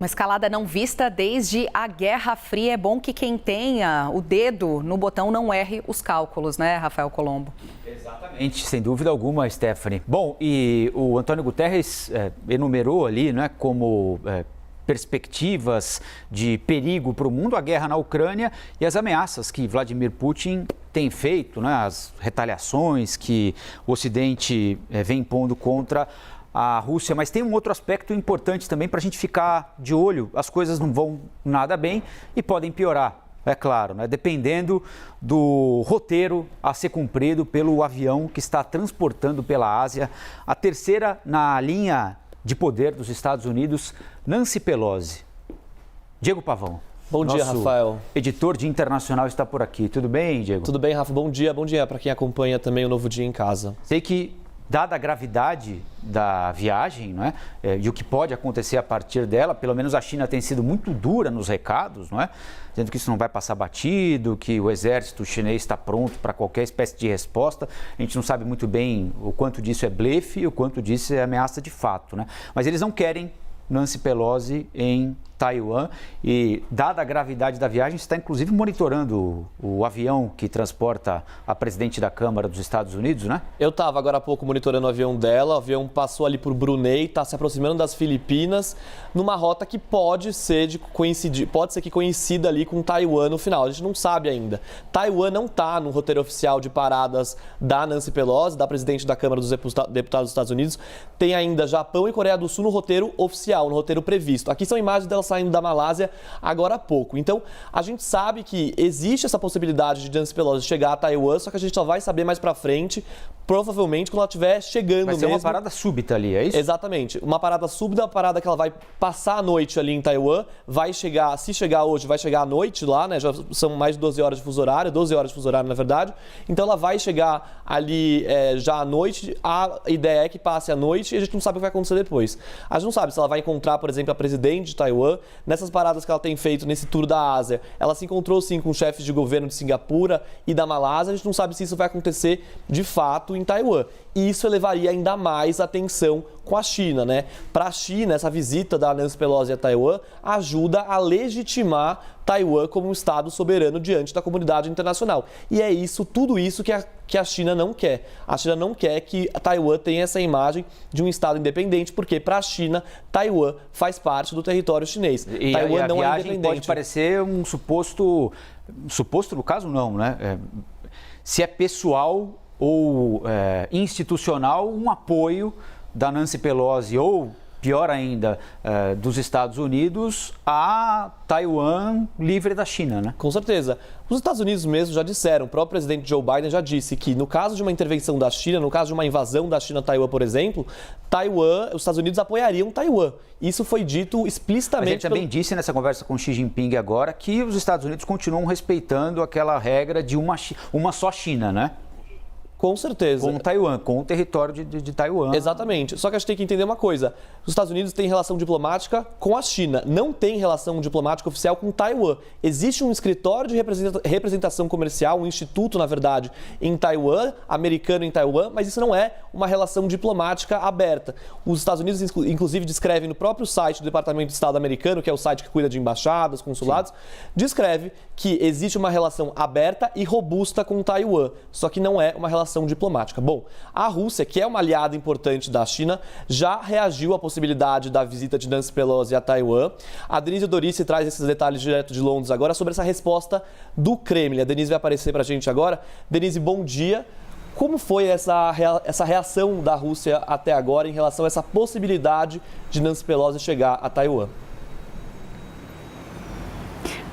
Uma escalada não vista desde a Guerra Fria. É bom que quem tenha o dedo no botão não erre os cálculos, né, Rafael Colombo? Exatamente, sem dúvida alguma, Stephanie. Bom, e o Antônio Guterres enumerou ali, né, como perspectivas de perigo para o mundo, a guerra na Ucrânia e as ameaças que Vladimir Putin tem feito, né, as retaliações que o Ocidente vem impondo contra a Rússia. Mas tem um outro aspecto importante também para a gente ficar de olho. As coisas não vão nada bem e podem piorar, é claro, né, dependendo do roteiro a ser cumprido pelo avião que está transportando pela Ásia a terceira na linha de poder dos Estados Unidos, Nancy Pelosi. Diego Pavão. Bom dia, Rafael. Editor de Internacional está por aqui. Tudo bem, Diego? Tudo bem, Rafa. Bom dia para quem acompanha também o Novo Dia em Casa. Sei que, dada a gravidade da viagem, não é? E o que pode acontecer a partir dela, pelo menos a China tem sido muito dura nos recados, não é? Dizendo que isso não vai passar batido, que o exército chinês está pronto para qualquer espécie de resposta. A gente não sabe muito bem o quanto disso é blefe e o quanto disso é ameaça de fato, né? Mas eles não querem Nancy Pelosi em Taiwan e, dada a gravidade da viagem, está inclusive monitorando o avião que transporta a presidente da Câmara dos Estados Unidos, né? Eu estava agora há pouco monitorando o avião dela, o avião passou ali por Brunei, está se aproximando das Filipinas, numa rota que pode ser que coincida ali com Taiwan no final, a gente não sabe ainda. Taiwan não está no roteiro oficial de paradas da Nancy Pelosi, da presidente da Câmara dos Deputados dos Estados Unidos, tem ainda Japão e Coreia do Sul no roteiro oficial, no roteiro previsto. Aqui são imagens dela saindo da Malásia agora há pouco. Então, a gente sabe que existe essa possibilidade de Nancy Pelosi chegar a Taiwan, só que a gente só vai saber mais pra frente, provavelmente quando ela estiver chegando mesmo. Vai ser uma parada súbita ali, é isso? Exatamente. Uma parada súbita, uma parada que ela vai passar a noite ali em Taiwan, vai chegar, se chegar hoje, vai chegar à noite lá, né? Já são mais de 12 horas de fuso horário, 12 horas de fuso horário, na verdade. Então, ela vai chegar ali já à noite. A ideia é que passe a noite e a gente não sabe o que vai acontecer depois. A gente não sabe se ela vai encontrar, por exemplo, a presidente de Taiwan. Nessas paradas que ela tem feito nesse tour da Ásia, ela se encontrou sim com chefes de governo de Singapura e da Malásia. A gente não sabe se isso vai acontecer de fato em Taiwan. E isso elevaria ainda mais a tensão com a China, né? Para a China, essa visita da Nancy Pelosi a Taiwan ajuda a legitimar Taiwan como um Estado soberano diante da comunidade internacional. E é isso, tudo isso que a China não quer. A China não quer que a Taiwan tenha essa imagem de um Estado independente, porque para a China, Taiwan faz parte do território chinês. E Taiwan a não viagem é independente. pode parecer um suposto no caso não, né? Se é pessoal ou institucional, um apoio da Nancy Pelosi ou, pior ainda, dos Estados Unidos a Taiwan livre da China, né? Com certeza. Os Estados Unidos mesmo já disseram, o próprio presidente Joe Biden já disse que no caso de uma intervenção da China, no caso de uma invasão da China a Taiwan, por exemplo, os Estados Unidos apoiariam Taiwan. Isso foi dito explicitamente. A gente também disse nessa conversa com Xi Jinping agora que os Estados Unidos continuam respeitando aquela regra de uma só China, né? Com certeza. Com Taiwan, com o território de Taiwan. Exatamente. Só que a gente tem que entender uma coisa. Os Estados Unidos têm relação diplomática com a China. Não tem relação diplomática oficial com Taiwan. Existe um escritório de representação comercial, um instituto, na verdade, em Taiwan, americano em Taiwan, mas isso não é uma relação diplomática aberta. Os Estados Unidos, inclusive, descrevem no próprio site do Departamento de Estado americano, que é o site que cuida de embaixadas, consulados, sim, descreve que existe uma relação aberta e robusta com Taiwan, só que não é uma relação diplomática. Bom, a Rússia, que é uma aliada importante da China, já reagiu à possibilidade da visita de Nancy Pelosi a Taiwan. A Denise Dorice traz esses detalhes direto de Londres agora sobre essa resposta do Kremlin. A Denise vai aparecer para a gente agora. Denise, bom dia. Como foi essa reação da Rússia até agora em relação a essa possibilidade de Nancy Pelosi chegar a Taiwan?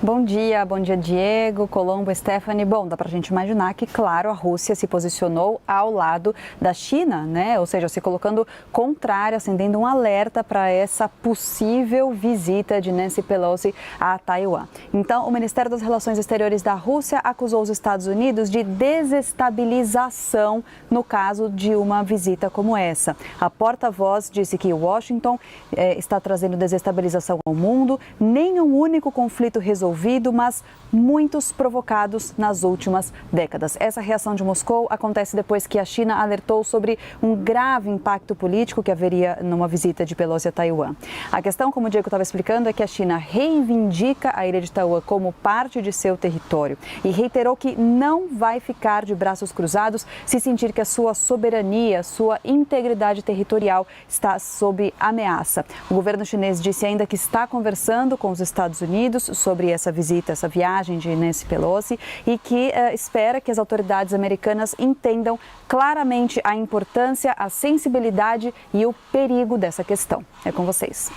Bom dia Diego, Colombo, Stephanie. Bom, dá pra gente imaginar que, claro, a Rússia se posicionou ao lado da China, né? Ou seja, se colocando contrária, acendendo um alerta para essa possível visita de Nancy Pelosi a Taiwan. Então, o Ministério das Relações Exteriores da Rússia acusou os Estados Unidos de desestabilização no caso de uma visita como essa. A porta-voz disse que Washington está trazendo desestabilização ao mundo, nenhum único conflito resolvido resolvido, mas muitos provocados nas últimas décadas. Essa reação de Moscou acontece depois que a China alertou sobre um grave impacto político que haveria numa visita de Pelosi a Taiwan. A questão, como o Diego estava explicando, é que a China reivindica a ilha de Taiwan como parte de seu território e reiterou que não vai ficar de braços cruzados se sentir que a sua soberania, sua integridade territorial está sob ameaça. O governo chinês disse ainda que está conversando com os Estados Unidos sobre essa visita, essa viagem de Nancy Pelosi e que espera que as autoridades americanas entendam claramente a importância, a sensibilidade e o perigo dessa questão. É com vocês.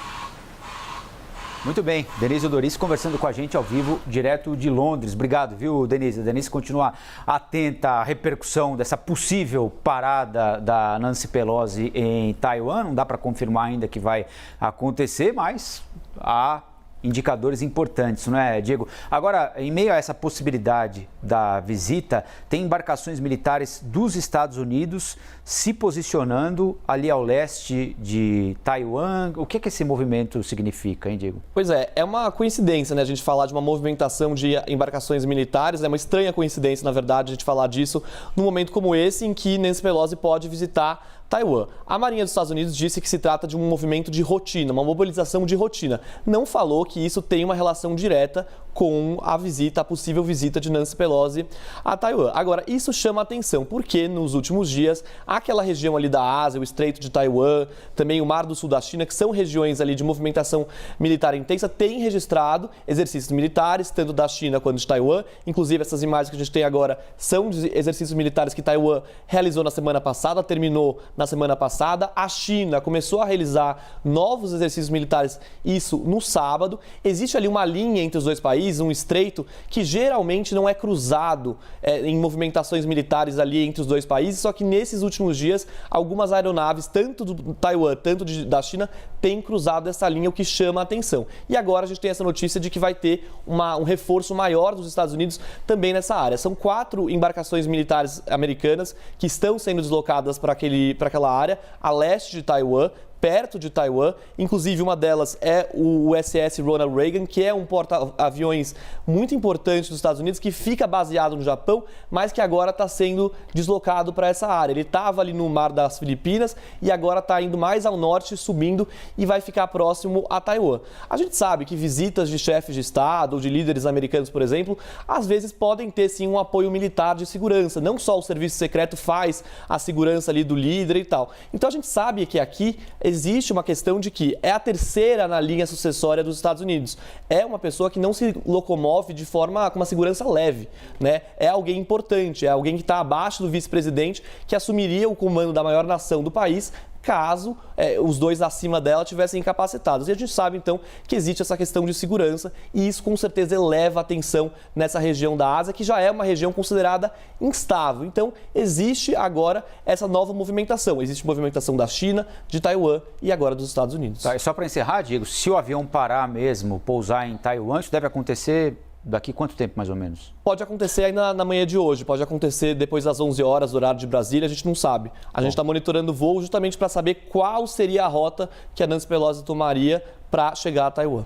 Muito bem, Denise Dorice conversando com a gente ao vivo, direto de Londres. Obrigado, viu, Denise? A Denise continua atenta à repercussão dessa possível parada da Nancy Pelosi em Taiwan. Não dá para confirmar ainda que vai acontecer, mas há indicadores importantes, não é, Diego? Agora, em meio a essa possibilidade da visita, tem embarcações militares dos Estados Unidos se posicionando ali ao leste de Taiwan. O que esse movimento significa, hein, Diego? Pois é uma coincidência, né, a gente falar de uma movimentação de embarcações militares, é uma estranha coincidência, na verdade, a gente falar disso num momento como esse, em que Nancy Pelosi pode visitar Taiwan. A Marinha dos Estados Unidos disse que se trata de um movimento de rotina, uma mobilização de rotina. Não falou que isso tem uma relação direta com a visita, a possível visita de Nancy Pelosi a Taiwan. Agora, isso chama atenção, porque nos últimos dias, aquela região ali da Ásia, o Estreito de Taiwan, também o Mar do Sul da China, que são regiões ali de movimentação militar intensa, têm registrado exercícios militares, tanto da China quanto de Taiwan. Inclusive, essas imagens que a gente tem agora são de exercícios militares que Taiwan realizou na semana passada, terminou na semana passada. A China começou a realizar novos exercícios militares, isso no sábado. Existe ali uma linha entre os dois países, um estreito, que geralmente não é cruzado em movimentações militares ali entre os dois países, só que nesses últimos dias, algumas aeronaves, tanto do Taiwan, tanto da China, têm cruzado essa linha, o que chama a atenção. E agora a gente tem essa notícia de que vai ter um reforço maior dos Estados Unidos também nessa área. São 4 embarcações militares americanas que estão sendo deslocadas para aquela área, a leste de Taiwan, perto de Taiwan. Inclusive, uma delas é o USS Ronald Reagan, que é um porta-aviões muito importante dos Estados Unidos, que fica baseado no Japão, mas que agora está sendo deslocado para essa área. Ele estava ali no Mar das Filipinas e agora está indo mais ao norte, subindo, e vai ficar próximo a Taiwan. A gente sabe que visitas de chefes de Estado ou de líderes americanos, por exemplo, às vezes podem ter sim um apoio militar de segurança. Não só o serviço secreto faz a segurança ali do líder e tal. Então a gente sabe que aqui existe uma questão de que é a terceira na linha sucessória dos Estados Unidos. É uma pessoa que não se locomove de forma com uma segurança leve, né? É alguém importante, é alguém que está abaixo do vice-presidente, que assumiria o comando da maior nação do país, caso os dois acima dela tivessem incapacitados. E a gente sabe, então, que existe essa questão de segurança e isso, com certeza, eleva a tensão nessa região da Ásia, que já é uma região considerada instável. Então, existe agora essa nova movimentação. Existe movimentação da China, de Taiwan e agora dos Estados Unidos. Tá, e só para encerrar, Diego, se o avião parar mesmo, pousar em Taiwan, isso deve acontecer daqui quanto tempo, mais ou menos? Pode acontecer ainda na manhã de hoje, pode acontecer depois das 11 horas, do horário de Brasília, a gente não sabe. A gente está monitorando o voo justamente para saber qual seria a rota que a Nancy Pelosi tomaria para chegar a Taiwan.